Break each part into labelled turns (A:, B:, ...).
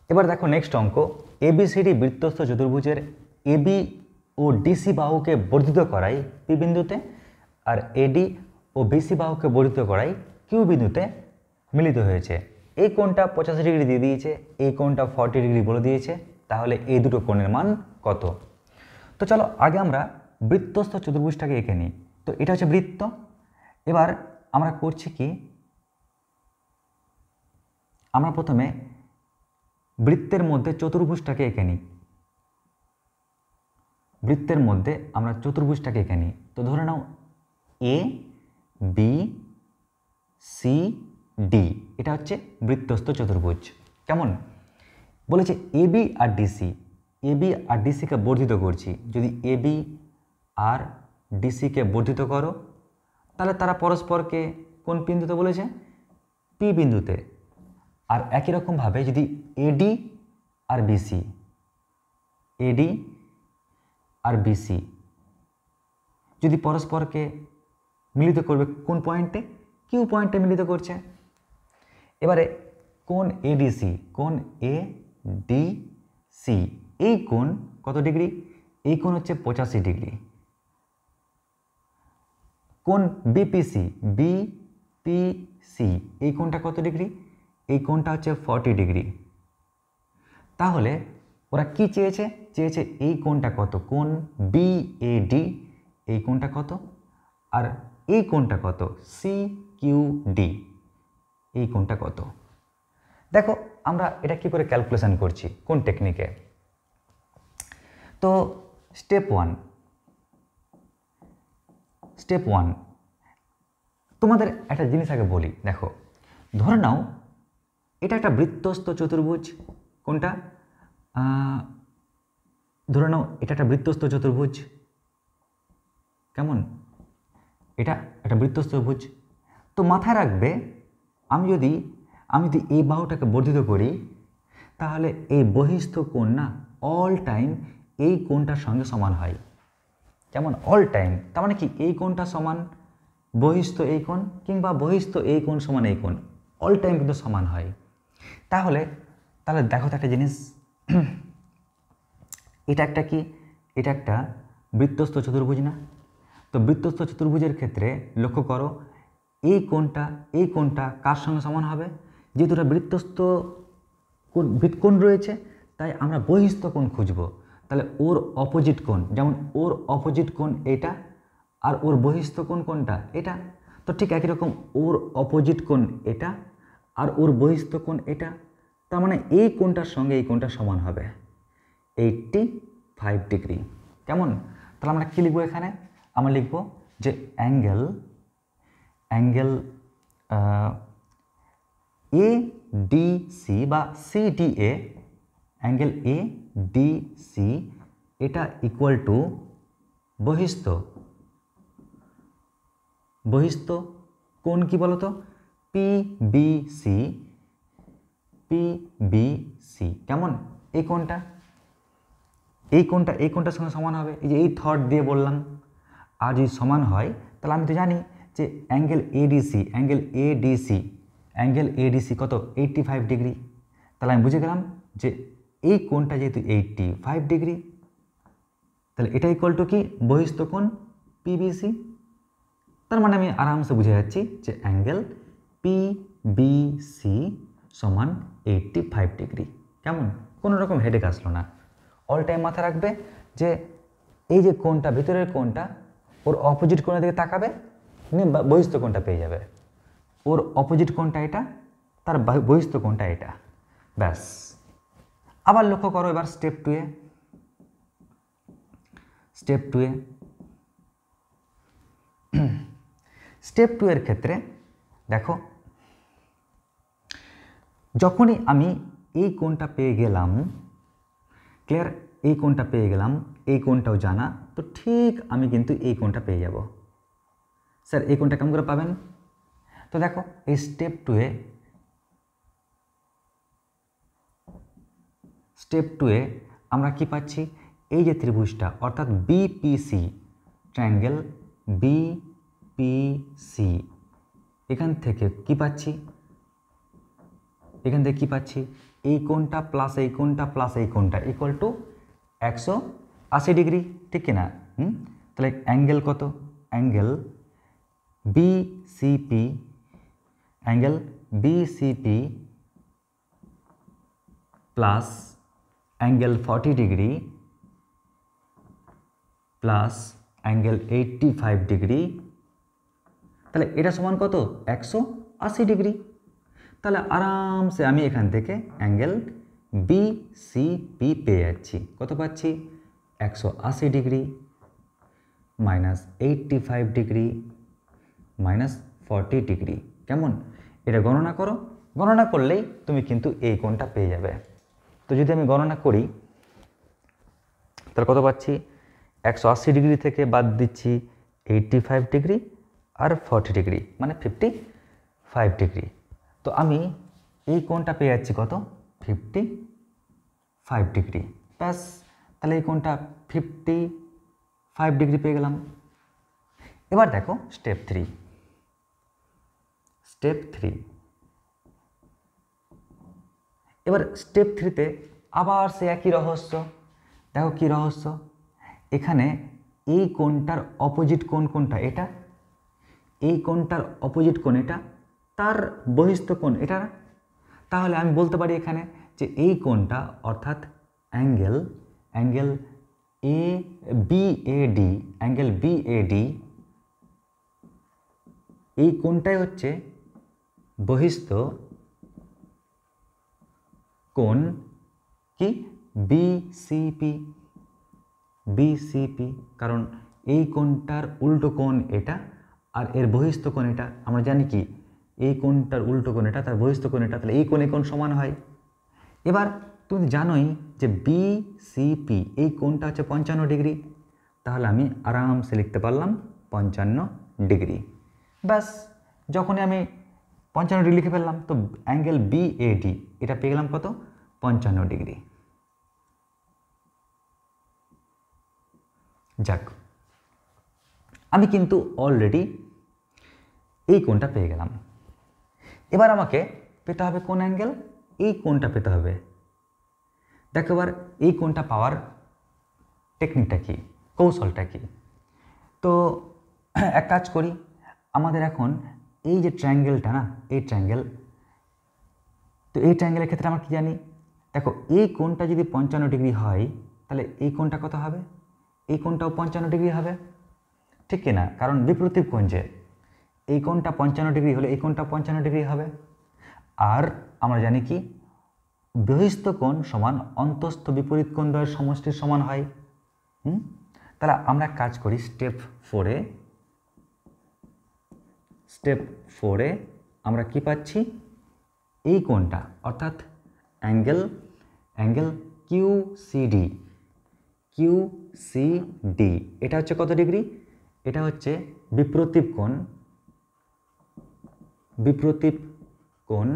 A: এবার দেখো নেক্সট অঙ্ক, এবিসিডি বৃত্তস্থ চতুর্ভুজের এবি ও ডিসি বাহুকে বর্ধিত করাই পি বিন্দুতে, আর এডি ও বিসি বাহুকে বর্ধিত করাই কিউ বিন্দুতে মিলিত হয়েছে। এই কোণটা 85 ডিগ্রি দিয়ে দিয়েছে, এই কোণটা 40 ডিগ্রি বলে দিয়েছে, তাহলে এই দুটো কোণের মান কত? তো চলো আগে আমরা বৃত্তস্থ চতুর্ভুজটাকে এঁকে নিই। তো এটা হচ্ছে বৃত্ত। এবার আমরা করছি কি, আমরা প্রথমে বৃত্তের মধ্যে চতুর্ভুজটাকে এঁকে নিই। বৃত্তের মধ্যে আমরা চতুর্ভুজটাকে এঁকে নিই। তো ধরে নাও এ বি সি ডি, এটা হচ্ছে বৃত্তস্থ চতুর্ভুজ। কেমন বলেছে? এবি আর ডিসি, এবি আর ডিসিকে বর্ধিত করছি। যদি এবি আর ডিসিকে বর্ধিত করো তাহলে তারা পরস্পরকে কোন বিন্দুতে বলেছে? পি বিন্দুতে। আর একই রকমভাবে যদি এডি আর বিসি, এডি আর বিসি যদি পরস্পরকে মিলিত করবে কোন পয়েন্টে? কিউ পয়েন্টে মিলিত করছে। এবারে কোণ এডিসি, কোণ এ ডি সি, এই কোণ কত ডিগ্রি? এই কোণ হচ্ছে 85 ডিগ্রি। কোণ বিপিসি, বিপিসি, এই কোণটা কত ডিগ্রি? এই কোণটা হচ্ছে 40 ডিগ্রি। তাহলে ওরা কি চেয়েছে? চেয়েছে এই কোণটা কত? কোণ বিএডি, এই কোণটা কত? আর এই কোণটা কত? সিকিউডি, এই কোণটা কত? দেখো আমরা এটা কি করে ক্যালকুলেশন করছি, কোন টেকনিকে। তো স্টেপ ওয়ান তোমাদের একটা জিনিস আগে বলি। দেখো ধরে নাও এটা একটা বৃত্তস্থ চতুর্ভুজ। কোনটা? ধরে নাও এটা একটা বৃত্তস্থ চতুর্ভুজ। কেমন? এটা একটা বৃত্তস্থ চতুর্ভুজ। তো মাথায় রাখবে, আমি যদি এই বাহুটাকে বর্ধিত করি তাহলে এই বহিস্থ কোণ না অল টাইম এই কোণটার সঙ্গে সমান হয়। যেমন অল টাইম, তার মানে কি এই কোণটা সমান বহিস্থ এই কোণ, কিংবা বহিস্থ এই কোণ সমান এই কোণ, অল টাইম কিন্তু সমান হয়। তাহলে দেখো তো একটা জিনিস, এটা একটা কি? এটা একটা বৃত্তস্থ চতুর্ভুজ না? তো বৃত্তস্থ চতুর্ভুজের ক্ষেত্রে লক্ষ্য করো এই কোণটা কার সঙ্গে সমান হবে? যেহেতু এটা বৃত্তস্থ কোণ রয়েছে, তাই আমরা বহিস্থ কোণ খুঁজব। তাহলে ওর অপোজিট কোণ, যেমন ওর অপোজিট কোণ এটা, আর ওর বহিস্থ কোণ কোনটা? এটা। তো ঠিক একই রকম ওর অপোজিট কোণ এটা, আর ওর বহিস্থ কোণ এটা। তার মানে এই কোণটার সঙ্গে এই কোণটা সমান হবে 85 ডিগ্রি। কেমন? তাহলে আমরা কী লিখবো এখানে? আমরা লিখব যে অ্যাঙ্গেল এ ডি সি বা CDA, angle A D C, এটা ইকুয়াল টু বহিস্থ কোণ কি বলতো? পিবিসি। কেমন? এই কোণটার সঙ্গে সমান হবে। এই যে এই থট দিয়ে বললাম। আর যদি সমান হয় তাহলে আমি তো জানি যে অ্যাঙ্গেল এডিসি কত? 85 ডিগ্রি। তাহলে আমি বুঝে গেলাম যে এই কোণটা যেহেতু 85 ডিগ্রি, তাহলে এটা ইকুয়াল টু কি? বহিস্থ কোণ পিবিসি। তার মানে আমি আরামসে বুঝে যাচ্ছি যে অ্যাঙ্গেল পিবিসি সমান 85 ডিগ্রি। কেমন? কোনো রকম হেডেক আসলো না। অল টাইম মাথায় রাখবে যে এই যে কোণটা, ভিতরের কোণটা, ওর অপোজিট কোণের দিকে তাকাবে, বহিস্থ কোণটা পেয়ে যাবে। ওর অপোজিট কোণটা এটা, তার বহিস্থ কোণটা এটা। ব্যাস। আবার লক্ষ্য করো এবার স্টেপ টু এর ক্ষেত্রে দেখো, যখনই আমি এই কোণটা পেয়ে গেলাম, ক্লিয়ার? এই কোণটা পেয়ে গেলাম, এই কোণটাও জানা, তো ঠিক আমি কিন্তু এই কোণটা পেয়ে যাব। স্যার এই কোণটা কেমন করে পাবেন? তো দেখো এই স্টেপ টু এ আমরা কি পাচ্ছি? এই যে ত্রিভুজটা, অর্থাৎ বিপিসি, ট্রায়াঙ্গেল বিপিসি, এখান থেকে কি পাচ্ছি? এখান থেকে কী পাচ্ছি, এই কোণটা প্লাস এই কোণটা প্লাস এই কোণটা ইকুয়াল টু 180 ডিগ্রি, ঠিক কিনা? তাহলে অ্যাঙ্গেল কত? Angle BCP, angle BCP plus angle 40 degree plus angle 85 degree, তাহলে এটা সমান কত? 180 ডিগ্রি। তাহলে আরামসে আমি এখান থেকে অ্যাঙ্গেল বিসিপি পেয়ে যাচ্ছি। কত পাচ্ছি? 180 degree minus 85 degree minus 40 degree. কেমন? এটা গণনা করো, গণনা করলেই তুমি কিন্তু এই কোণটা পেয়ে যাবে। তো যদি আমি গণনা করি তাহলে কত পাচ্ছি? 180 ডিগ্রি থেকে বাদ দিচ্ছি 85 ডিগ্রি আর 40 ডিগ্রি, মানে 55 ডিগ্রি। তো আমি এই কোণটা পেয়ে যাচ্ছি কত? 55 ডিগ্রি। ব্যাস, তাহলে এই কোণটা 55 ডিগ্রি পেয়ে গেলাম। এবার দেখো স্টেপ 3। স্টেপ 3, এবার স্টেপ 3তে আবার সে একই রহস্য। দেখো কি রহস্য, এখানে এই কোণটার অপোজিট কোণ কোনটা? এটা। এই কোণটার অপোজিট কোণ এটা, তার বহিস্থ কোণ এটা। তাহলে আমি বলতে পারি এখানে যে এই কোণটা অর্থাৎ অ্যাঙ্গেল এ বিএডি, অ্যাঙ্গেল বিএডি, এই কোণটাই হচ্ছে বহিস্থ কোণ কি? বিসিপি। বিসিপি, কারণ এই কোণটার উল্টো কোণ এটা আর এর বহিস্থ কোণ এটা। আমরা জানি কি এই কোণটার উল্টো কোণ এটা, তার বহিস্থ কোণ এটা, তাহলে এই কোণ সমান হয়। এবার তুমি জানোই যে বিসিপি এই কোণটা হচ্ছে 55 ডিগ্রি, তাহলে আমি আরামসে লিখতে পারলাম 55 ডিগ্রি। ব্যাস, যখনই আমি 55 ডিগ্রি লিখে ফেললাম তো অ্যাঙ্গেল বিএডি এটা পেয়ে গেলাম কত? 55 ডিগ্রি। যাক, আমি কিন্তু অলরেডি এই কোণটা পেয়ে গেলাম। এবার আমাকে পেতে হবে কোন অ্যাঙ্গেল? এই কোণটা পেতে হবে। দেখো এবার এই কোণটা পাওয়ার টেকনিকটা কি, কৌশলটা কি? তো এক কাজ করি, আমাদের এখন এই যে ট্রায়াঙ্গেলটা না, এই ট্রায়াঙ্গেল, তো এই ট্রায়াঙ্গেলের ক্ষেত্রে আমরা কি জানি? দেখো এই কোণটা যদি 55 ডিগ্রি হয় তাহলে এই কোণটা কত হবে? এই কোণটাও 55 ডিগ্রি হবে, ঠিক কিনা? কারণ বিপরীত কোণ, যে এই কোণটা 55 ডিগ্রি হলে এই কোণটা 55 ডিগ্রি হবে। আর আমরা জানি কি বহিস্থ কোণ সমান অন্তস্থ বিপরীত কোণ দ্বয়ের সমষ্টির সমান হয়। তাহলে আমরা কাজ করি স্টেপ 4-এ আমরা কি পাচ্ছি? এই কোণটা অর্থাৎ অ্যাঙ্গেল কিউসিডি, এটা হচ্ছে কত ডিগ্রি? এটা হচ্ছে বিপ্রতীপ কোণ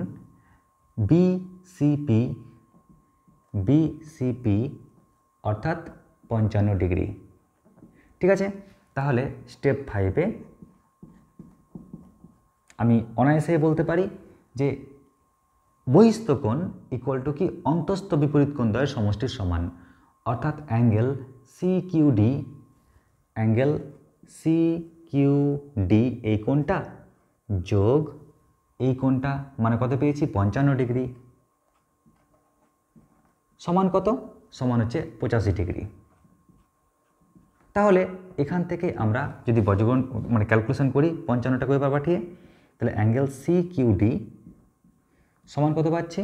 A: বিসিপি অর্থাৎ 55 ডিগ্রি। ঠিক আছে, তাহলে স্টেপ 5-এ আমি অনায়াসে বলতে পারি যে বহিস্থ কোণ ইকুয়াল টু কি অন্তস্থ বিপরীত কোণ দ্বয়ের সমষ্টির সমান, অর্থাৎ অ্যাঙ্গেল সিকিউডি এই কোণটা যোগ এই কোণটা, মানে কত পেয়েছি? 55 ডিগ্রি, সমান কত? সমান হচ্ছে 85 ডিগ্রি। তাহলে এখান থেকে আমরা যদি বজ্রগণ মানে ক্যালকুলেশন করি 55টাকে এবার পাঠিয়ে, তাহলে অ্যাঙ্গেল সিকিউডি সমান কত পাচ্ছি?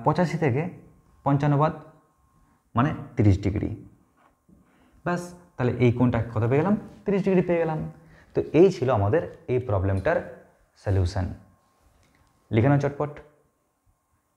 A: 85 থেকে 55 বাদ মানে 30 ডিগ্রি। ব্যাস, তাহলে এই কোণটা কত পেয়ে গেলাম? 30 ডিগ্রি পেয়ে গেলাম। তো এই ছিল আমাদের এই প্রবলেমটার সলিউশন। লিখে নাও চটপট।